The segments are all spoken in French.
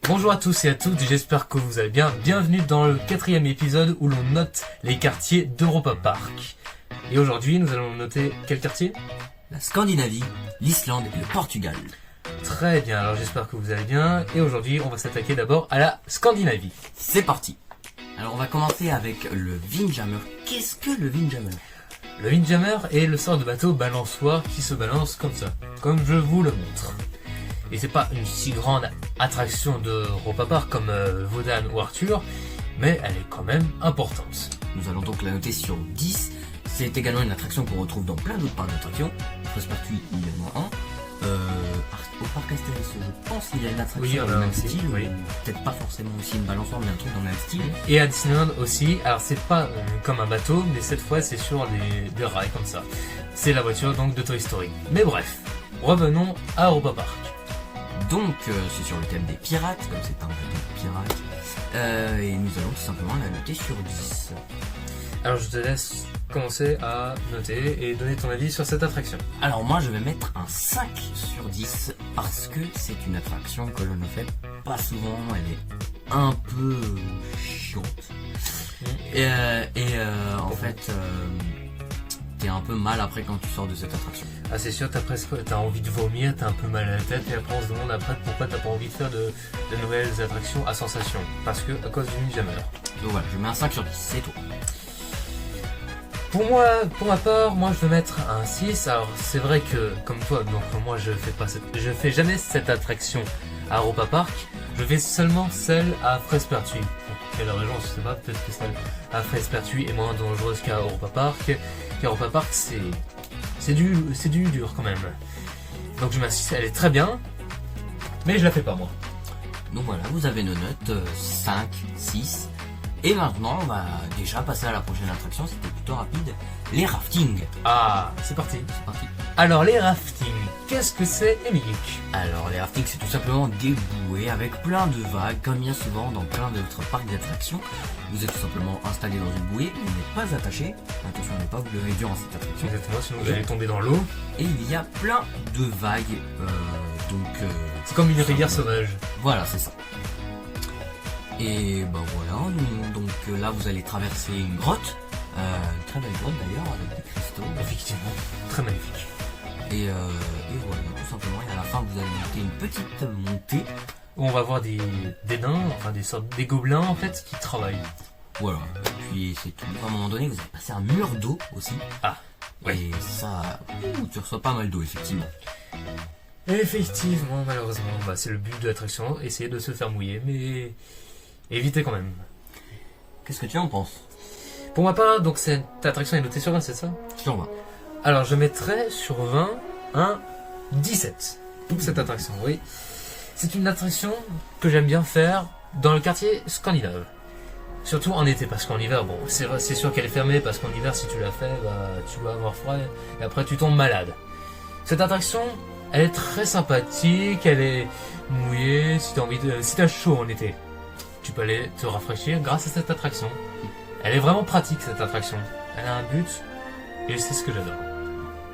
Bonjour à tous et à toutes, j'espère que vous allez bien. Bienvenue dans le 4e épisode où l'on note les quartiers d'Europa Park. Et aujourd'hui, nous allons noter quel quartier ? La Scandinavie, l'Islande et le Portugal. Très bien, alors j'espère que vous allez bien. Et aujourd'hui, on va s'attaquer d'abord à la Scandinavie. C'est parti. Alors on va commencer avec le Windjammer. Qu'est-ce que le Windjammer ? Le Windjammer est le sort de bateau balançoire qui se balance comme ça, comme je vous le montre. Et c'est pas une si grande attraction d'Europa Park comme Wodan ou Arthur, mais elle est quand même importante. Nous allons donc la noter sur 10. C'est également une attraction qu'on retrouve dans plein d'autres parcs d'attractions. Pressepartout, il y en a un. Au parc Astérix, je pense qu'il y a une attraction dans le même style. Oui. Peut-être pas forcément aussi une balançoire, mais un truc dans le même style. Et à Disneyland aussi, alors c'est pas comme un bateau, mais cette fois c'est sur des rails comme ça. C'est la voiture donc de Toy Story. Mais bref, revenons à Europa Park. Donc c'est sur le thème des pirates, comme c'est un bateau de pirates. Et nous allons tout simplement la noter sur 10. Alors je te laisse commencer à noter et donner ton avis sur cette attraction. Alors moi je vais mettre un 5 sur 10 parce que c'est une attraction que l'on ne fait pas souvent, elle est un peu chiante. En fait t'es un peu mal après quand tu sors de cette attraction. Ah c'est sûr, t'as envie de vomir, t'as un peu mal à la tête et après on se demande après pourquoi t'as pas envie de faire de nouvelles attractions à sensation. Parce que à cause du Windjammer. Donc voilà, je mets un 5 sur 10, c'est tout. Pour ma part, moi je vais mettre un 6. Alors c'est vrai que comme toi, donc moi je fais jamais cette attraction à Europa Park. Je fais seulement celle à Pressepertuis. Pour quelle raison je sais pas, peut-être que celle à Pressepertuis est moins dangereuse qu'à Europa Park. Qu'Europa Park c'est du dur quand même. Donc je m'insiste, elle est très bien, mais je la fais pas moi. Donc voilà, vous avez nos notes 5, 6. Et maintenant, on va déjà passer à la prochaine attraction, c'était plutôt rapide. Les raftings. Ah, c'est parti. C'est parti. Alors les raftings, qu'est-ce que c'est, Émilique ? Alors les raftings, c'est tout simplement des bouées avec plein de vagues, comme bien souvent dans plein d'autres parcs d'attractions. Vous êtes tout simplement installé dans une bouée, vous n'êtes pas attaché. Attention à ne pas vous lever durant cette attraction. Exactement, sinon vous allez tomber dans l'eau. Et il y a plein de vagues, c'est comme une rivière sauvage. Voilà, c'est ça. Et ben voilà, donc là vous allez traverser une grotte, une très belle grotte d'ailleurs avec des cristaux. Effectivement, très magnifique. Et voilà, tout simplement, et à la fin vous allez monter une petite montée. Où on va voir des nains, enfin des gobelins en fait qui travaillent. Voilà, et puis c'est tout. À un moment donné vous allez passer un mur d'eau aussi. Ah, ouais. Et ça, tu reçois pas mal d'eau effectivement. Effectivement, malheureusement, c'est le but de l'attraction, essayer de se faire mouiller, mais évitez quand même. Qu'est-ce que tu en penses ? Pour ma part, donc cette attraction est notée sur 20, c'est ça ? Sur 20. Alors je mettrais sur 20 un 17 pour cette attraction, oui. C'est une attraction que j'aime bien faire dans le quartier scandinave. Surtout en été, parce qu'en hiver, bon, c'est sûr qu'elle est fermée, parce qu'en hiver, si tu la fais, tu vas avoir froid, et après tu tombes malade. Cette attraction, elle est très sympathique, elle est mouillée, si t'as chaud en été, tu peux aller te rafraîchir grâce à cette attraction. Elle est vraiment pratique, cette attraction. Elle a un but, et c'est ce que j'adore.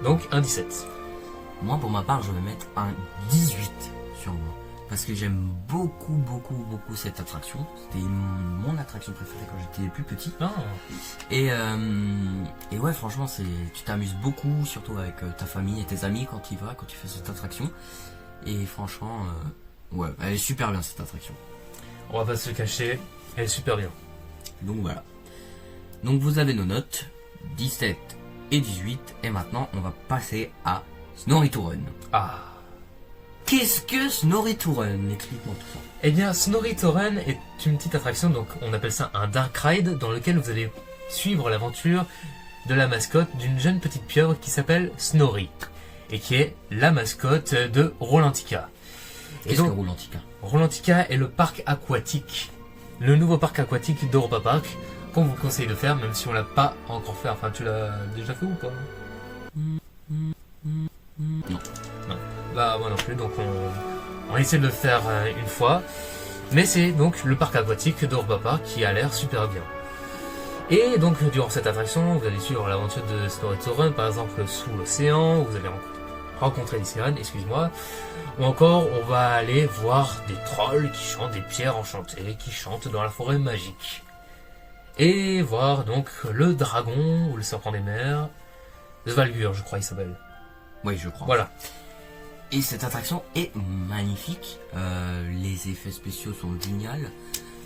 Donc, un 17. Moi, pour ma part, je vais mettre un 18 sur moi. Parce que j'aime beaucoup cette attraction. C'était mon attraction préférée quand j'étais plus petit. Ah. Et ouais, franchement, tu t'amuses beaucoup, surtout avec ta famille et tes amis quand tu fais cette attraction. Et franchement, ouais, elle est super bien cette attraction. On va pas se le cacher, elle est super bien. Donc voilà. Donc vous avez nos notes, 17 et 18. Et maintenant, on va passer à Snorri-Touren. Ah. Qu'est-ce que Snorri-Touren ? Explique-moi tout ça. Eh bien, Snorri-Touren est une petite attraction, donc on appelle ça un dark ride, dans lequel vous allez suivre l'aventure de la mascotte d'une jeune petite pieuvre qui s'appelle Snorri, et qui est la mascotte de Rolantica. Qu'est-ce que Rolantica ? Rolantica est le parc aquatique, le nouveau parc aquatique d'Europa Park, qu'on vous conseille de faire, même si on l'a pas encore fait. Enfin, tu l'as déjà fait ou pas ? Non. Bah moi non plus, donc on essaie de le faire une fois. Mais c'est donc le parc aquatique d'Europa Park qui a l'air super bien. Et donc durant cette attraction, vous allez suivre l'aventure de Snorri-Touren, par exemple sous l'océan, où vous allez rencontrer des sirènes, excuse-moi. Ou encore, on va aller voir des trolls qui chantent des pierres enchantées, qui chantent dans la forêt magique. Et voir donc le dragon ou le serpent des mers, Svalgur, je crois il s'appelle. Oui, je crois. Voilà. Et cette attraction est magnifique. Les effets spéciaux sont géniaux.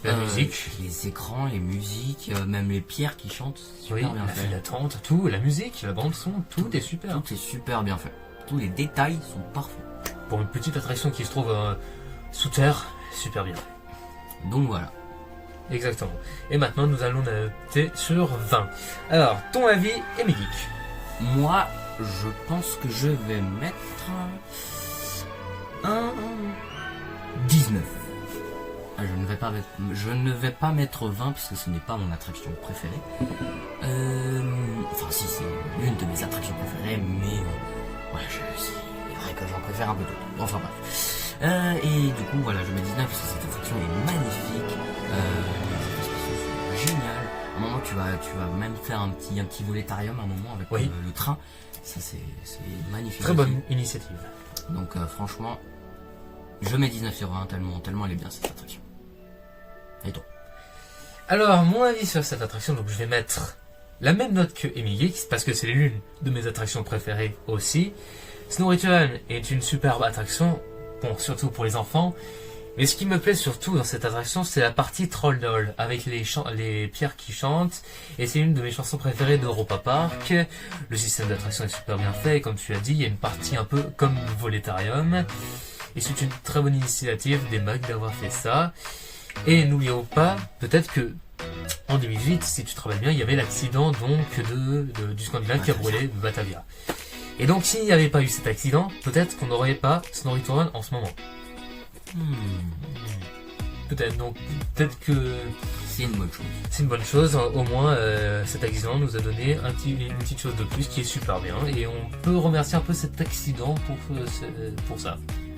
La musique. Les écrans, les musiques, même les pierres qui chantent. Super Oui, bien la fait. file d'attente, tout, la musique, la bande son, tout est super. Tout est super bien fait. Tous les détails sont parfaits. Pour une petite attraction qui se trouve sous terre, super bien. Donc voilà. Exactement. Et maintenant, nous allons noter sur 20. Alors, ton avis, Émilie? Moi, je pense que je vais mettre un 19. Ah, je ne vais pas mettre 20 parce que ce n'est pas mon attraction préférée. Enfin, si, c'est l'une de mes attractions préférées, mais voilà, c'est vrai que j'en préfère un peu d'autres. Enfin bref. Et du coup, voilà, je mets 19 parce que cette attraction est magnifique. Les effets spéciaux sont géniaux. À un moment, tu vas même faire un petit volétarium à un moment avec Oui. le train. Ça, c'est magnifique. Très bonne initiative. Donc franchement, je mets 19 sur 20 tellement elle est bien cette attraction. Et toi? Alors, mon avis sur cette attraction, donc je vais mettre la même note que Émilie, parce que c'est l'une de mes attractions préférées aussi. Snorri-Turn est une superbe attraction, bon, surtout pour les enfants. Mais ce qui me plaît surtout dans cette attraction, c'est la partie Troll Doll, avec les pierres qui chantent. Et c'est une de mes chansons préférées d'Europa Park. Le système d'attraction est super bien fait, et comme tu as dit, il y a une partie un peu comme Voletarium. Et c'est une très bonne initiative des Macs d'avoir fait ça. Et n'oublions pas, peut-être que en 2008, si tu te rappelles bien, il y avait l'accident donc du Scandinave qui a brûlé Batavia. Et donc s'il n'y avait pas eu cet accident, peut-être qu'on n'aurait pas Snorri-Turn en ce moment. Peut-être, donc peut-être que C'est une bonne chose. c'est une bonne chose. Au moins cet accident nous a donné une petite chose de plus qui est super bien. Et on peut remercier un peu cet accident pour ça.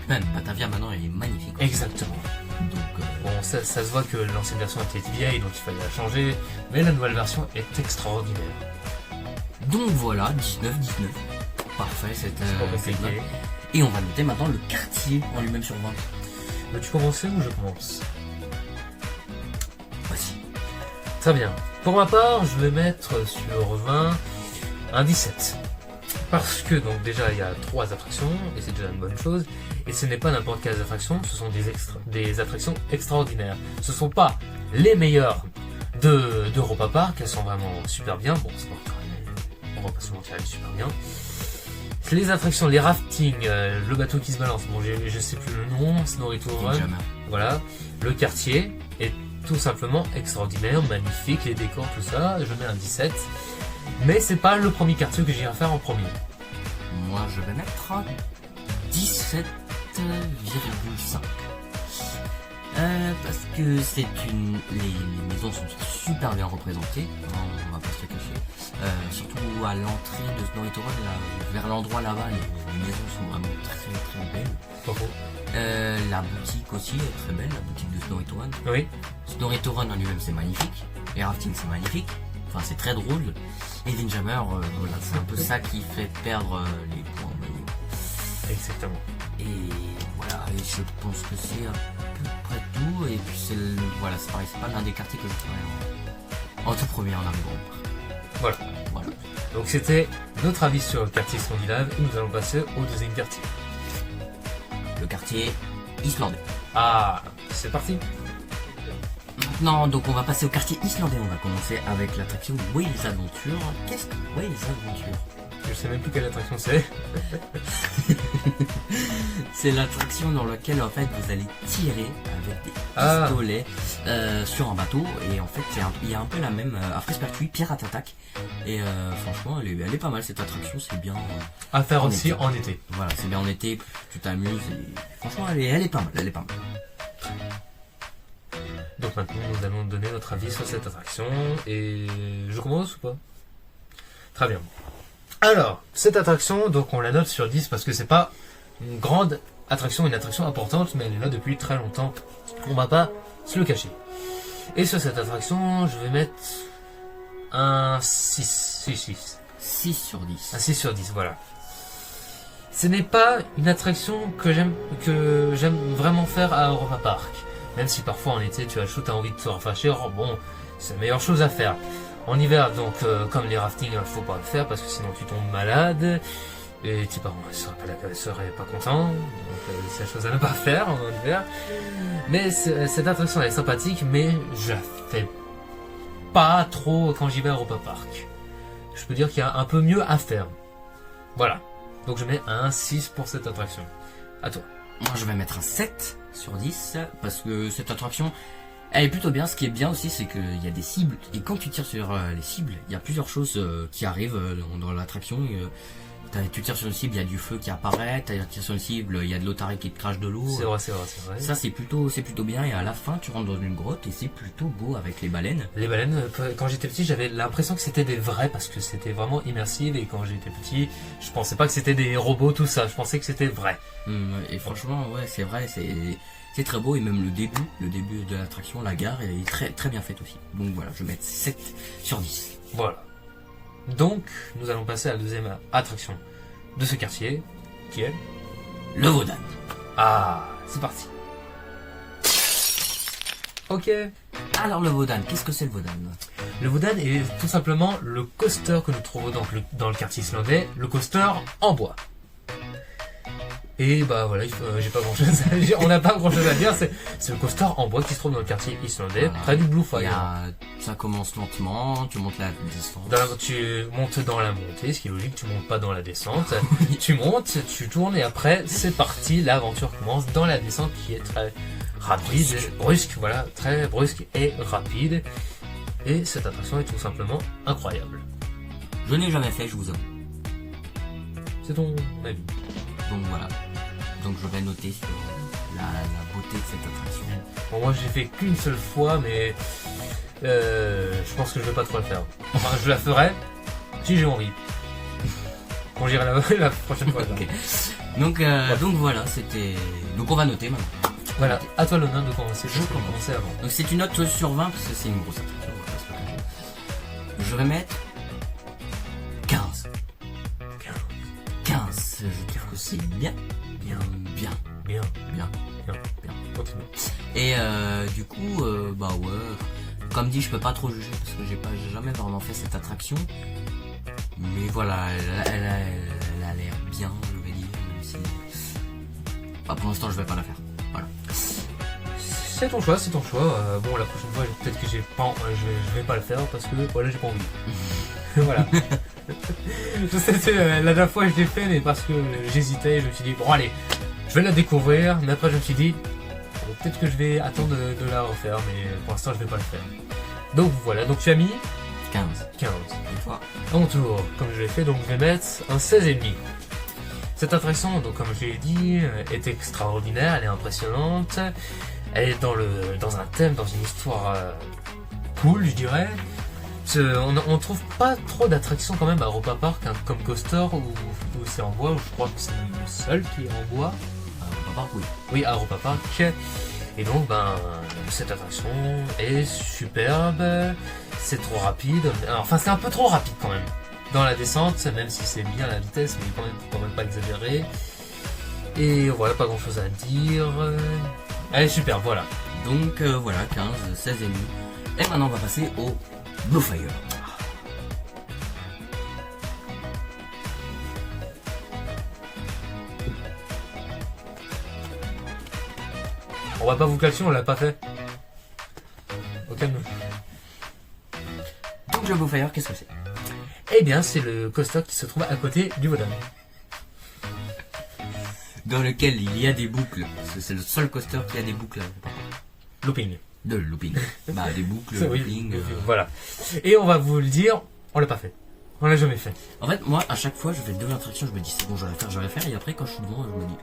Même Batavia maintenant elle est magnifique. Exactement. Donc Bon, ça se voit que l'ancienne version était vieille, donc il fallait la changer, mais la nouvelle version est extraordinaire. voilà, 19. Parfait, C'est pas compliqué. note. Et on va noter maintenant le quartier en lui-même sur 20. Veux-tu commencer ou je commence? Voici. Très bien. Pour ma part, je vais mettre sur 20 un 17. Parce que donc déjà il y a 3 attractions, et c'est déjà une bonne chose, et ce n'est pas n'importe quelles attractions, ce sont des attractions extraordinaires. Ce sont pas les meilleures d'Europa Park, elles sont vraiment super bien, bon c'est pas on va pas se mentir, elle est super bien. Les attractions, les raftings, le bateau qui se balance, bon je sais plus le nom, Snorri-Turn, Jamais. voilà, le quartier est tout simplement extraordinaire, magnifique, les décors, tout ça, je mets un 17. Mais c'est pas le premier quartier que j'irai faire en premier. Moi je vais mettre 17,5. Parce que les maisons sont super bien représentées, on va pas se le cacher. Surtout à l'entrée de Snorri-Turn, vers l'endroit là-bas, les maisons sont vraiment très belles. Pas faux. La boutique aussi est très belle, la boutique de Snorri-Turn. Oui. Snorri-Turn en lui-même c'est magnifique, les raftings c'est magnifique, enfin c'est très drôle. Et Windjammer, voilà, c'est un peu ça qui fait perdre les points. Exactement. Et voilà, et je pense que c'est à peu près tout. Et puis voilà, c'est pareil, c'est pas l'un des quartiers que je ferai en tout premier en arrivant. Voilà. Donc c'était notre avis sur le quartier scandinave et nous allons passer au deuxième quartier. Le quartier islandais. Ah, c'est parti. Maintenant, donc on va passer au quartier islandais. On va commencer avec l'attraction Wales Adventure. Qu'est-ce que Wales Adventure? Je sais même plus quelle attraction c'est. C'est l'attraction dans laquelle en fait vous allez tirer avec des pistolets sur un bateau, et en fait il y a un peu la même à Frespertuis, Pirate Attack, et franchement elle est pas mal cette attraction, c'est bien À faire en aussi été. en été. Voilà, c'est bien en été, tu t'amuses, et franchement elle est pas mal, Donc maintenant nous allons donner notre avis sur cette attraction et je commence ou pas? Très bien. Alors, cette attraction, donc on la note sur 10 parce que c'est pas une grande attraction, une attraction importante, mais elle est là depuis très longtemps. On va pas se le cacher. Et sur cette attraction, je vais mettre un 6 sur 10,6 sur 10. un 6 sur 10, voilà. Ce n'est pas une attraction que j'aime vraiment faire à Europa Park. Même si parfois en été tu as chaud, t'as envie de te rafraîchir, bon, c'est la meilleure chose à faire. En hiver, donc, comme les raftings, il faut pas le faire parce que sinon tu tombes malade. Et tes parents ne seraient pas contents. Donc c'est la chose à ne pas faire en hiver. Mais cette attraction elle est sympathique, mais je la fais pas trop quand j'y vais à Europa Park. Je peux dire qu'il y a un peu mieux à faire. Voilà. Donc je mets un 6 pour cette attraction. À toi. Moi je vais mettre un 7 sur 10 parce que cette attraction elle est plutôt bien. Ce qui est bien aussi c'est qu'il y a des cibles et quand tu tires sur les cibles il y a plusieurs choses qui arrivent dans l'attraction. Tu tires sur une cible, il y a du feu qui apparaît, tu tires sur une cible, il y a de l'otaré qui te crache de l'eau. C'est vrai. Ça c'est plutôt bien et à la fin tu rentres dans une grotte et c'est plutôt beau avec les baleines. Les baleines, quand j'étais petit j'avais l'impression que c'était des vrais parce que c'était vraiment immersif et quand j'étais petit je pensais pas que c'était des robots tout ça, je pensais que c'était vrai. Et franchement ouais c'est vrai, c'est très beau et même le début de l'attraction, la gare est très, très bien faite aussi. Donc voilà, je vais mettre 7 sur 10. Voilà. Donc, nous allons passer à la deuxième attraction de ce quartier, qui est le Vaudan. Ah, c'est parti. Ok. Alors le Vaudan, qu'est-ce que c'est le Vaudan? Le Vaudan est tout simplement le coaster que nous trouvons dans le quartier islandais, le coaster en bois. Et bah voilà, j'ai pas grand chose à dire, on n'a pas grand chose à dire, c'est le coaster en bois qui se trouve dans le quartier islandais, près du Blue Fire. Ça commence lentement, tu montes la descente. Tu montes dans la montée, ce qui est logique, tu montes pas dans la descente. Tu montes, tu tournes et après c'est parti, l'aventure commence dans la descente qui est très rapide, brusque, voilà, très brusque et rapide. Et cette attraction est tout simplement incroyable. Je n'ai jamais fait, je vous avoue. C'est ton avis. Donc voilà. Donc je vais noter sur la beauté de cette attraction. Bon, moi j'ai fait qu'une seule fois, mais je pense que je vais pas trop la faire. Enfin, je la ferai si j'ai envie. Quand j'irai la prochaine fois. Okay. Donc voilà, c'était. Donc on va noter maintenant. Voilà, à toi l'honneur de commencer. Je peux commencer avant. Donc c'est une note sur 20 parce que c'est une grosse attraction. Je vais mettre 15. 15. Je trouve que c'est bien. Bien. Continue. Et du coup, bah ouais, comme dit, je peux pas trop juger parce que j'ai jamais vraiment fait cette attraction. Mais voilà, elle a l'air bien, je vais dire. Même si... Bah, pour l'instant, je vais pas la faire. Voilà. C'est ton choix. Bon, la prochaine fois, peut-être que je vais pas le faire parce que voilà, j'ai pas envie. Voilà. Je sais, la dernière fois je l'ai fait, mais parce que j'hésitais, je me suis dit, bon allez, je vais la découvrir, mais après je me suis dit, bon, peut-être que je vais attendre de la refaire, mais pour l'instant je vais pas le faire. Donc voilà, donc tu as mis 15. Et toi à mon tour, comme je l'ai fait, donc je vais mettre un 16,5. Cette attraction, donc comme je l'ai dit, est extraordinaire, elle est impressionnante, elle est dans un thème, dans une histoire cool, je dirais. On trouve pas trop d'attractions quand même à Europa Park, hein, comme coaster où c'est en bois, où je crois que c'est le seul qui est en bois. À Europa Park, oui. Oui, à Europa Park. Et donc, cette attraction est superbe, c'est trop rapide, enfin c'est un peu trop rapide quand même. Dans la descente, même si c'est bien la vitesse, mais quand même pas exagéré. Et voilà, pas grand chose à dire. Elle est superbe, voilà. Donc voilà, 15, 16 et demi. Et maintenant on va passer au Blue Fire. On va pas vous classer, on l'a pas fait. Au calme. Donc le Blue Fire, qu'est-ce que c'est? Eh bien, c'est le coaster qui se trouve à côté du Vaudan. Dans lequel il y a des boucles. C'est le seul coaster qui a des boucles. Looping. De looping. Bah des boucles, Oui, looping. Voilà. Et on va vous le dire, on l'a pas fait. On l'a jamais fait. En fait, moi, à chaque fois, je fais devant l'attraction, je me dis c'est bon, je vais le faire. Et après, quand je suis devant, je me dis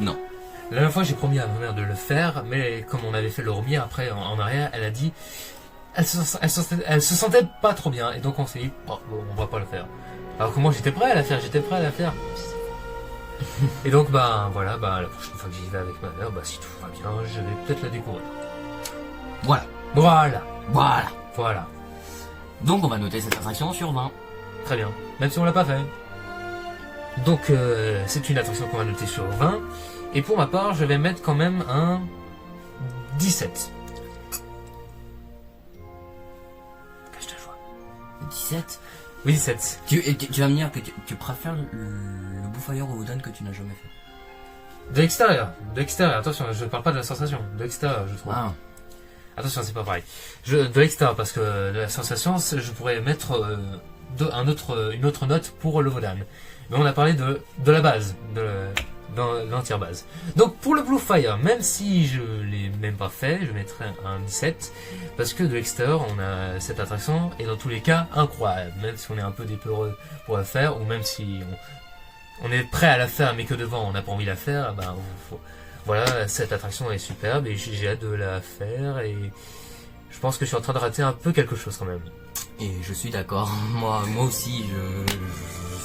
non. La dernière fois, j'ai promis à ma mère de le faire, mais comme on avait fait le remis après en arrière, elle a dit, elle se sentait pas trop bien, et donc on s'est dit, bon, on va pas le faire. Alors que moi, j'étais prêt à la faire. Et donc, voilà, la prochaine fois que j'y vais avec ma mère, si tout va bien, je vais peut-être la découvrir. Voilà. Donc on va noter cette attraction sur 20. Très bien. Même si on l'a pas fait. Donc c'est une attraction qu'on va noter sur 20. Et pour ma part, je vais mettre quand même un 17. Cache ta joie. 17. Oui, 17. Tu vas me dire que tu préfères le Bullfire au Wodan que tu n'as jamais fait. De l'extérieur, attention, je parle pas de la sensation, de l'extérieur, je trouve. Ah. Attention, c'est pas pareil. De l'extérieur, parce que de la sensation, je pourrais mettre une autre note pour le Wodan. Mais on a parlé de la base, dans l'entière base. Donc pour le Blue Fire, même si je l'ai même pas fait, je mettrai un 17, parce que de l'extérieur, on a cette attraction, et dans tous les cas, incroyable. Même si on est un peu dépeureux pour la faire, ou même si on est prêt à la faire, mais que devant on n'a pas envie de la faire, voilà, cette attraction est superbe, et j'ai hâte de la faire, et je pense que je suis en train de rater un peu quelque chose quand même. Et je suis d'accord, moi aussi, je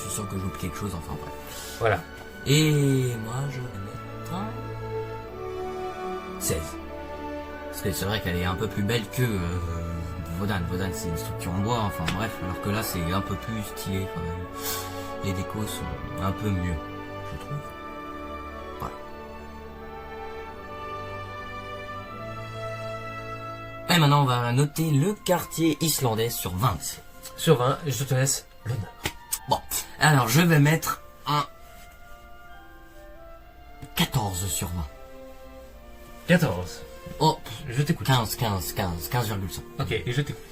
suis sûr que j'oublie quelque chose, enfin bref. Voilà. Et moi je vais mettre un 16. Parce que c'est vrai qu'elle est un peu plus belle que Wodan. Wodan c'est une structure en bois, enfin bref, alors que là c'est un peu plus stylé quand même. Les décos sont un peu mieux, je trouve. Voilà. Et maintenant on va noter le quartier islandais sur 20. Sur 20, je te laisse l'honneur. Bon, alors je vais mettre un 14 sur 20. 14. Oh, Je t'écoute. 15,5. Ok, et je t'écoute.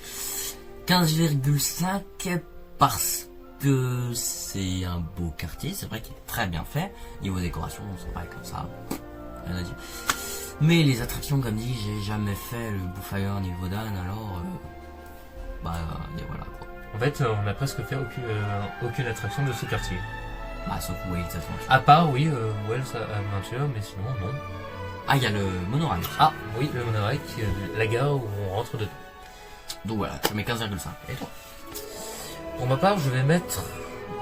15,5 parce que c'est un beau quartier, c'est vrai qu'il est très bien fait. Niveau décoration, c'est vrai comme ça, rien à dire. Mais les attractions, comme dit, j'ai jamais fait le Bullfire ni le Wodan, alors et voilà quoi. En fait, on a presque fait aucune attraction de ce quartier. Sauf Wales Adventure. À part, oui, Wells Adventure, mais sinon, non. Ah, il y a le monorail. Ah, oui, le monorail, la gare où on rentre dedans. Donc voilà, je mets 15,5. Et toi? Pour ma part, je vais mettre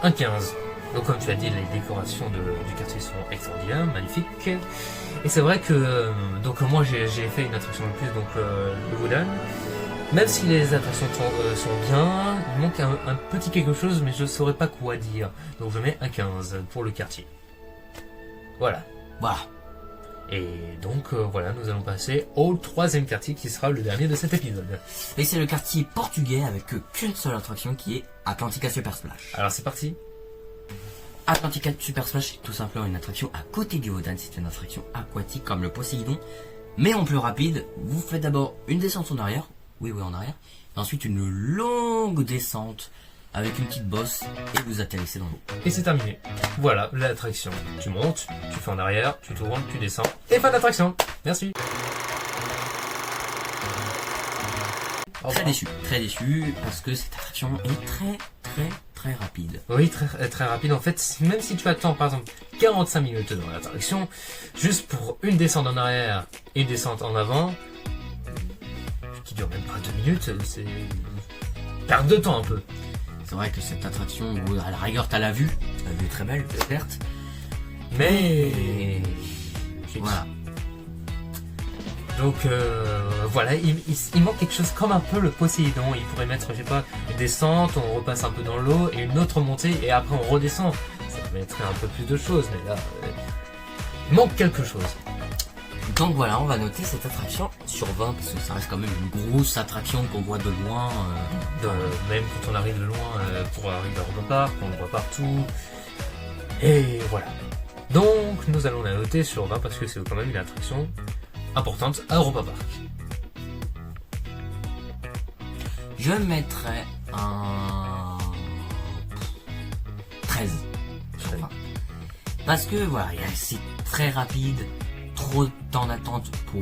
un 15. Donc comme tu as dit, les décorations du quartier sont extraordinaires, magnifiques. Et c'est vrai que donc moi j'ai fait une attraction de plus, donc le Wodan. Même si les attractions sont bien, il manque un petit quelque chose, mais je ne saurais pas quoi dire. Donc je mets un 15 pour le quartier. Voilà. Voilà. Et donc voilà, nous allons passer au troisième quartier qui sera le dernier de cet épisode. Et c'est le quartier portugais avec qu'une seule attraction qui est Atlantica Super Splash. Alors c'est parti. Atlantica Super Splash est tout simplement une attraction à côté du Wodan. C'est une attraction aquatique comme le Poséidon, mais en plus rapide. Vous faites d'abord une descente en arrière. Oui, en arrière. Et ensuite une longue descente avec une petite bosse et vous atterrissez dans l'eau. Et c'est terminé. Voilà l'attraction. Tu montes, tu fais en arrière, tu tournes, tu descends. Et fin d'attraction. Merci. Très déçu parce que cette attraction est très rapide. Oui, très rapide. En fait, même si tu attends par exemple 45 minutes dans l'attraction, juste pour une descente en arrière et une descente en avant, qui dure même pas 2 minutes, c'est perte de temps un peu. C'est vrai que cette attraction, à la rigueur t'as la vue est très belle, certes, mais voilà. Donc voilà, il manque quelque chose comme un peu le Poséidon. Il pourrait mettre, je sais pas, une descente, on repasse un peu dans l'eau et une autre montée et après on redescend. Ça mettrait un peu plus de choses, mais là, il manque quelque chose. Donc voilà, on va noter cette attraction sur 20 parce que ça reste quand même une grosse attraction qu'on voit de loin. Même quand on arrive de loin pour arriver à Europa Park, on le voit partout. Et voilà. Donc nous allons la noter sur 20 parce que c'est quand même une attraction importante à Europa Park. Je mettrais un 13 sur 20. Parce que voilà, c'est très rapide, trop de temps d'attente pour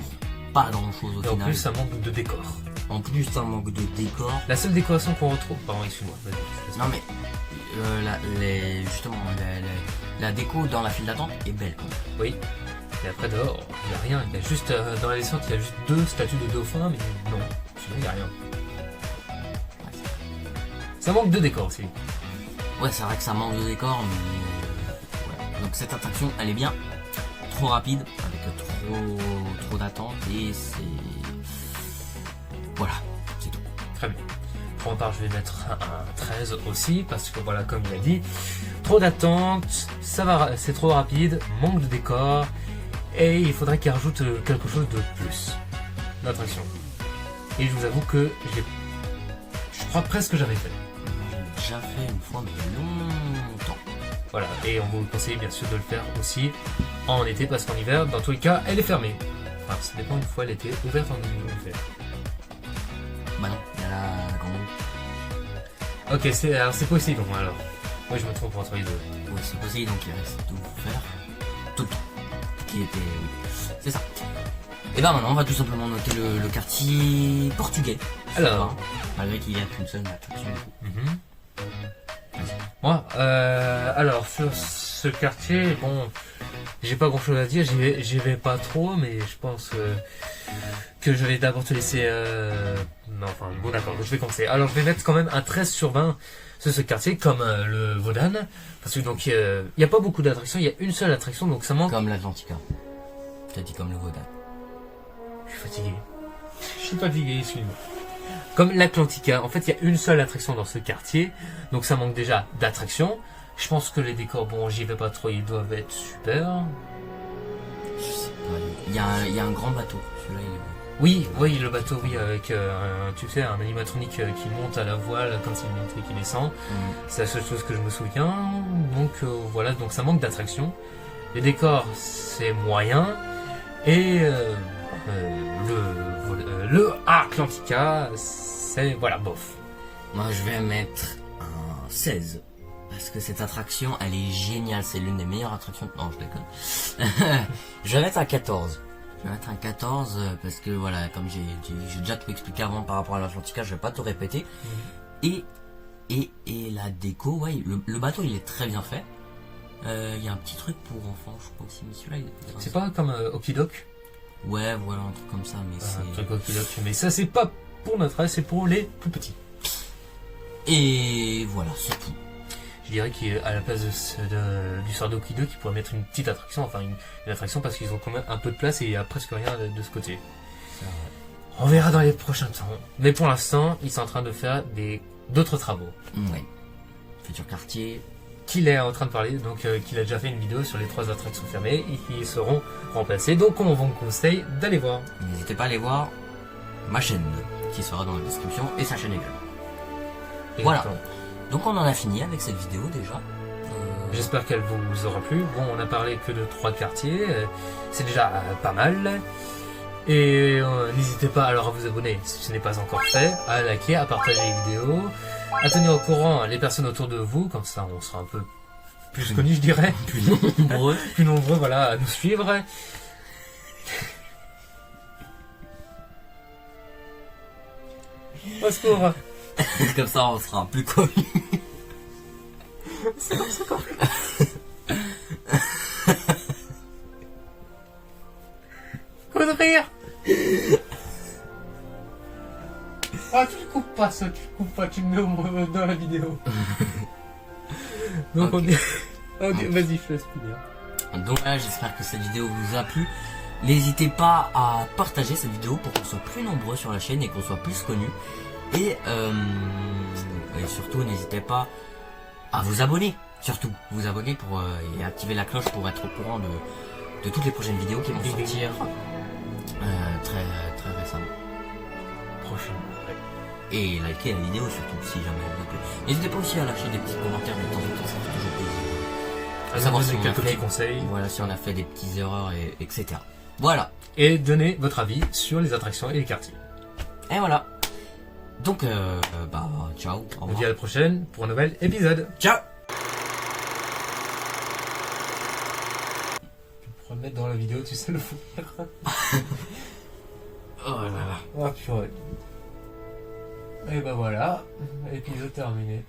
pas grand chose au Et final. en plus ça manque de décor. En plus ça manque de décor. La seule décoration qu'on retrouve, pardon excuse-moi. Vas-y. Non mais justement la déco dans la file d'attente est belle quand même. Oui. Et après dehors, il n'y a rien. Il y a juste dans la descente, il y a juste 2 statues de dauphins, mais non, sinon il n'y a rien. Ça manque de décor aussi. Ouais, c'est vrai que ça manque de décor, mais ouais. Donc cette attraction, elle est bien trop rapide, avec trop d'attente, et c'est voilà, c'est tout. Très bien. Pour ma part, je vais mettre un 13 aussi, parce que voilà, comme il a dit, trop d'attente, c'est trop rapide, manque de décor, et il faudrait qu'ils rajoutent quelque chose de plus d'attraction. Et je vous avoue que je crois presque que j'avais fait. J'ai déjà fait une fois, mais longtemps. Voilà, et on vous conseille bien sûr de le faire aussi en été, parce qu'en hiver, dans tous les cas, elle est fermée. Enfin, ça dépend, une fois elle était ouverte en hiver. Bah non, il y a la grande. Ok, c'est possible, alors. Oui, je me trompe entre les deux. Oui, c'est possible, donc il reste ouvert tout le temps. Qui était... Oui, c'est ça. Et ben maintenant, on va tout simplement noter le quartier portugais. Alors, malgré qu'il n'y a qu'une seule attraction. Moi, alors sur ce quartier, bon, j'ai pas grand chose à dire, j'y vais pas trop, mais je pense que je vais d'abord te laisser. Non, enfin, bon, d'accord, je vais commencer. Alors, je vais mettre quand même un 13 sur 20 sur ce quartier, comme le Vaudan, parce que donc il n'y a pas beaucoup d'attractions, il y a une seule attraction, donc ça manque. Comme l'Atlantica. T'as dit comme le Vaudan. Je suis fatigué. Je suis fatigué, excuse-moi. Comme l'Atlantica, en fait il y a une seule attraction dans ce quartier, donc ça manque déjà d'attractions. Je pense que les décors, bon j'y vais pas trop, ils doivent être super. Je sais pas, il y a un grand bateau, celui-là il est beau. Oui, le bateau, oui, avec tu sais, un animatronique qui monte à la voile comme s'il montait qui descend. C'est la seule chose que je me souviens. Donc voilà, donc ça manque d'attractions. Les décors c'est moyen et le Atlantica, c'est voilà, bof. Moi je vais mettre un 16. Parce que cette attraction, elle est géniale. C'est l'une des meilleures attractions. Non, je déconne. Je vais mettre un 14. Je vais mettre un 14 parce que voilà, comme j'ai déjà tout expliqué avant par rapport à l'Atlantica, je vais pas tout répéter. Et la déco, ouais, le bateau il est très bien fait. Il y a un petit truc pour enfants, je crois aussi, mais celui-là il est... C'est pas comme Okidok. Ouais, voilà, un truc comme ça, mais c'est... Un truc Okidok, mais ça c'est pas pour notre âge, c'est pour les plus petits. Et voilà, c'est tout. Je dirais qu'à la place du sort d'Okidok, ils pourraient mettre une petite attraction, enfin une attraction parce qu'ils ont quand même un peu de place et il n'y a presque rien de ce côté. On verra dans les prochains temps. Mais pour l'instant, ils sont en train de faire d'autres travaux. Ouais. Futur quartier. Qu'il est en train de parler, donc qu'il a déjà fait une vidéo sur les 3 attractions fermées et qui seront remplacées. Donc on vous conseille d'aller voir. N'hésitez pas à aller voir ma chaîne qui sera dans la description et sa chaîne également. Voilà. Donc on en a fini avec cette vidéo déjà. J'espère qu'elle vous aura plu. Bon, on a parlé que de 3 quartiers, c'est déjà pas mal. Et n'hésitez pas alors à vous abonner si ce n'est pas encore fait, à liker, à partager les vidéos, à tenir au courant les personnes autour de vous, comme ça on sera un peu plus connus, je dirais. Plus nombreux. Plus nombreux, voilà, à nous suivre. Au secours. Comme ça on sera plus connus. C'est comme ça qu'on fait. Quoi de rire? Ah, tu le coupes pas ça, tu le coupes pas, tu le mets dans la vidéo. Donc okay. Ok, vas-y, je laisse finir. Donc voilà, j'espère que cette vidéo vous a plu. N'hésitez pas à partager cette vidéo pour qu'on soit plus nombreux sur la chaîne et qu'on soit plus connus. Et surtout, n'hésitez pas à vous abonner. Surtout, vous abonner pour et activer la cloche pour être au courant de toutes les prochaines vidéos qui vont sortir très récemment. Prochaine. Et likez la vidéo surtout si jamais elle vous plaît. N'hésitez pas aussi à lâcher des petits commentaires de temps en temps, ça fait toujours plaisir. À savoir si on a fait petits conseils. Voilà, si on a fait des petites erreurs etc. Voilà. Et donnez votre avis sur les attractions et les quartiers. Et voilà. Donc ciao. On vous dit à la prochaine pour un nouvel épisode. Ciao. Je vais le mettre dans la vidéo, tu sais le faire. Oh là là. Oh purée. Et ben voilà, épisode terminé.